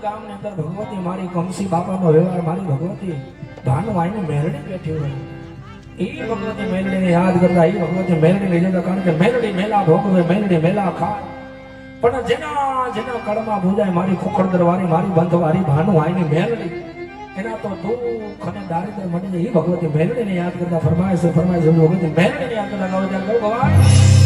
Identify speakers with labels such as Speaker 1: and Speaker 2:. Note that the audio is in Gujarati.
Speaker 1: ગામની અંદર ભગવતી મારી કમસી બાપાનો વ્યવહાર મારી ભગવતી ભાનુ આઈને મેરડી બેઠી હોય એ ભગવતી મેરડીને યાદ કરતા એ ભગવતી મેરડી લઈ જતા કારણ કે મેરડી મેલા ભોગવે મેરડી મેલા ખાય પણ જેના જેના કળમાં ભૂજાય મારી ખોખડદર વાળી મારી બંધવારી ભાનુ આઈની મેરડી એના તો દુઃખ અને દારિદ્ર્ય મળી જાય એ ભગવતી મેરડીને યાદ કરતા ફરમાય છે ભગવતી મેરડીને યાદ કરતા ગાવ ભગવાન